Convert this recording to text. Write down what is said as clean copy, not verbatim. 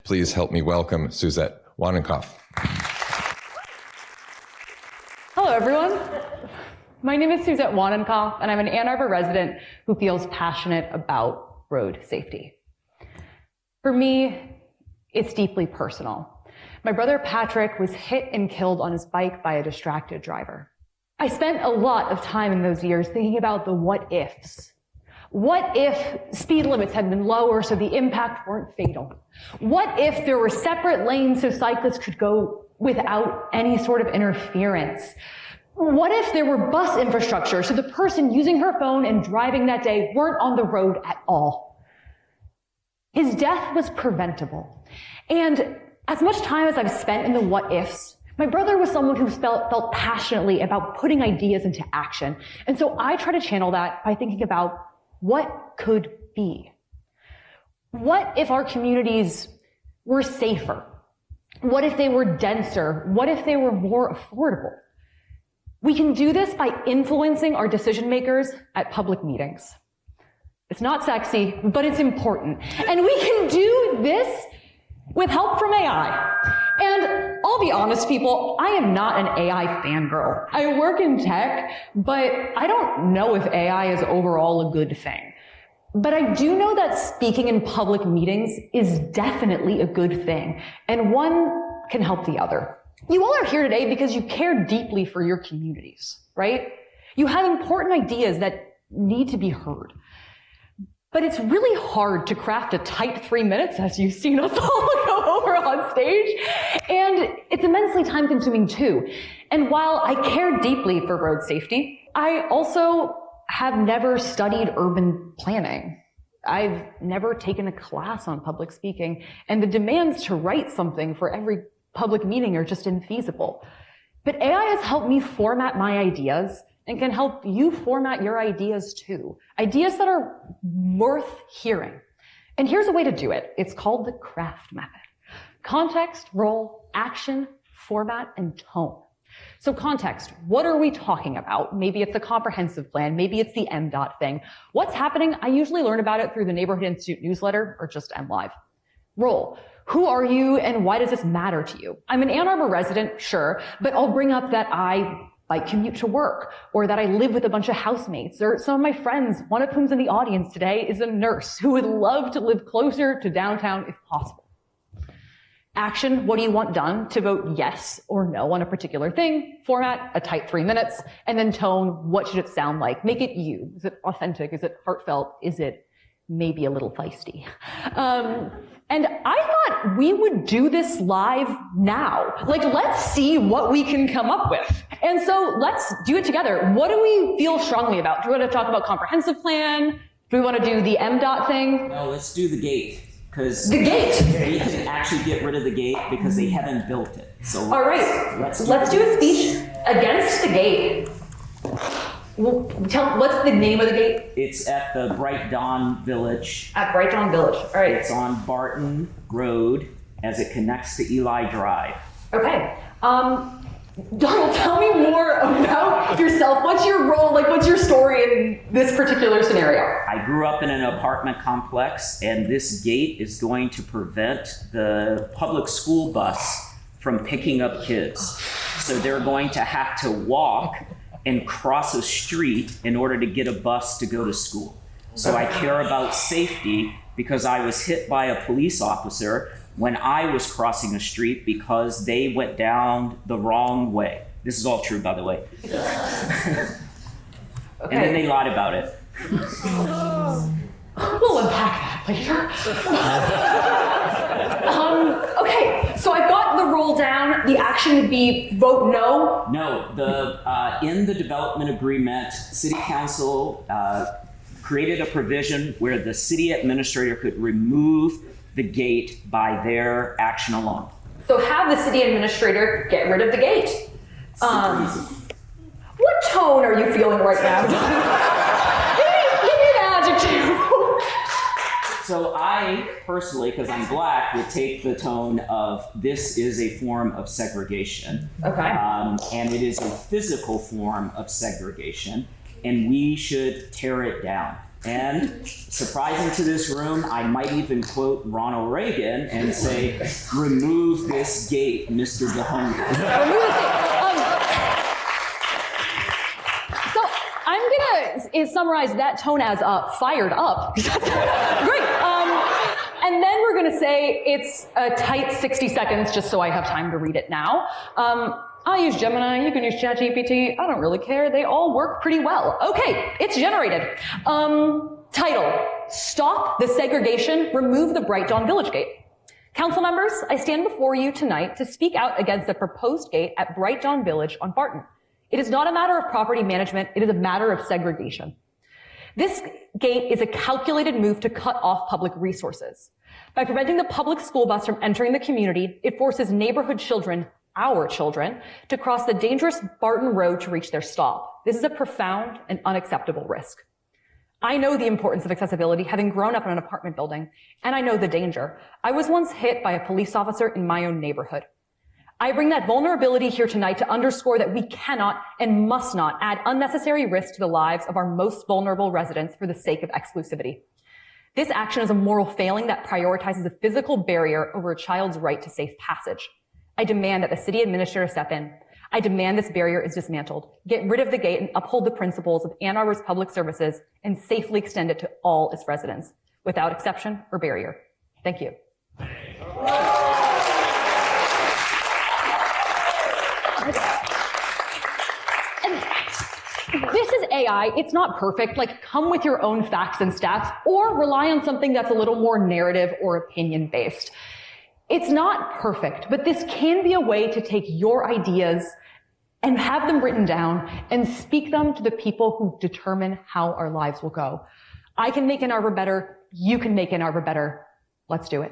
Please help me welcome Suzette Wanninkhof. Hello, everyone. My name is Suzette Wanninkhof, and I'm an Ann Arbor resident who feels passionate about road safety. For me, it's deeply personal. My brother Patrick was hit and killed on his bike by a distracted driver. I spent a lot of time in those years thinking about the what ifs. What if speed limits had been lower so the impact weren't fatal? What if there were separate lanes so cyclists could go without any sort of interference? What if there were bus infrastructure so the person using her phone and driving that day weren't on the road at all? His death was preventable. And as much time as I've spent in the what ifs, my brother was someone who felt passionately about putting ideas into action. And so I try to channel that by thinking about what could be. What if our communities were safer? What if they were denser? What if they were more affordable? We can do this by influencing our decision makers at public meetings. It's not sexy, but it's important. And we can do this with help from AI. And I'll be honest, people, I am not an AI fangirl. I work in tech, but I don't know if AI is overall a good thing. But I do know that speaking in public meetings is definitely a good thing, and one can help the other. You all are here today because you care deeply for your communities, right? You have important ideas that need to be heard. But it's really hard to craft a tight 3 minutes, as you've seen us all go over on stage. And it's immensely time-consuming too. And while I care deeply for road safety, I also have never studied urban planning. I've never taken a class on public speaking, and the demands to write something for every public meeting are just infeasible. But AI has helped me format my ideas and can help you format your ideas too. Ideas that are worth hearing. And here's a way to do it. It's called the CRAFT method. Context, role, action, format, and tone. So context, what are we talking about? Maybe it's a comprehensive plan, maybe it's the MDOT thing. What's happening? I usually learn about it through the Neighborhood Institute newsletter or just MLive. Role, who are you and why does this matter to you? I'm an Ann Arbor resident, sure, but I'll bring up that I commute to work, or that I live with a bunch of housemates, or some of my friends, one of whom's in the audience today, is a nurse who would love to live closer to downtown if possible. Action, what do you want done? To vote yes or no on a particular thing. Format, a tight 3 minutes. And then tone, what should it sound like? Make it you. Is it authentic? Is it heartfelt? Is it maybe a little feisty? And I thought we would do this live now. Let's see what we can come up with. And so let's do it together. What do we feel strongly about? Do we want to talk about comprehensive plan? Do we want to do the MDOT thing? No, let's do the gate. Because the gate. We can actually get rid of the gate because they haven't built it. So all right, let's do a speech against the gate. What's the name of the gate? It's at the Bright Dawn Village. At Bright Dawn Village, all right. It's on Barton Road as it connects to Eli Drive. Okay. Donald, tell me more about yourself. What's your role? What's your story in this particular scenario? I grew up in an apartment complex, and this gate is going to prevent the public school bus from picking up kids. So they're going to have to walk and cross a street in order to get a bus to go to school. So I care about safety because I was hit by a police officer when I was crossing a street because they went down the wrong way. This is all true, by the way. Okay. And then they lied about it. We'll unpack that later. Okay, so I've got the roll down. The action would be vote no. No, in the development agreement, City Council created a provision where the city administrator could remove the gate by their action alone. So have the city administrator get rid of the gate. What tone are you feeling right now? Give me an adjective. So I personally, because I'm black, would take the tone of this is a form of segregation. Okay. And it is a physical form of segregation, and we should tear it down. And surprising to this room, I might even quote Ronald Reagan and say, remove this gate, Mr. DeHoney. Remove this gate. So I'm gonna summarize that tone as fired up. Great. And then we're gonna say it's a tight 60 seconds just so I have time to read it now. I use Gemini, you can use ChatGPT, I don't really care, they all work pretty well. Okay, it's generated. Title, Stop the Segregation, Remove the Bright Dawn Village Gate. Council members, I stand before you tonight to speak out against the proposed gate at Bright Dawn Village on Barton. It is not a matter of property management, it is a matter of segregation. This gate is a calculated move to cut off public resources. By preventing the public school bus from entering the community, it forces neighborhood children, our children, to cross the dangerous Barton Road to reach their stop. This is a profound and unacceptable risk. I know the importance of accessibility, having grown up in an apartment building, and I know the danger. I was once hit by a police officer in my own neighborhood. I bring that vulnerability here tonight to underscore that we cannot and must not add unnecessary risk to the lives of our most vulnerable residents for the sake of exclusivity. This action is a moral failing that prioritizes a physical barrier over a child's right to safe passage. I demand that the city administrator step in. I demand this barrier is dismantled. Get rid of the gate and uphold the principles of Ann Arbor's public services and safely extend it to all its residents without exception or barrier. Thank you. And this is AI. It's not perfect. Like, come with your own facts and stats or rely on something that's a little more narrative or opinion based. It's not perfect, but this can be a way to take your ideas and have them written down and speak them to the people who determine how our lives will go. I can make Ann Arbor better. You can make Ann Arbor better. Let's do it.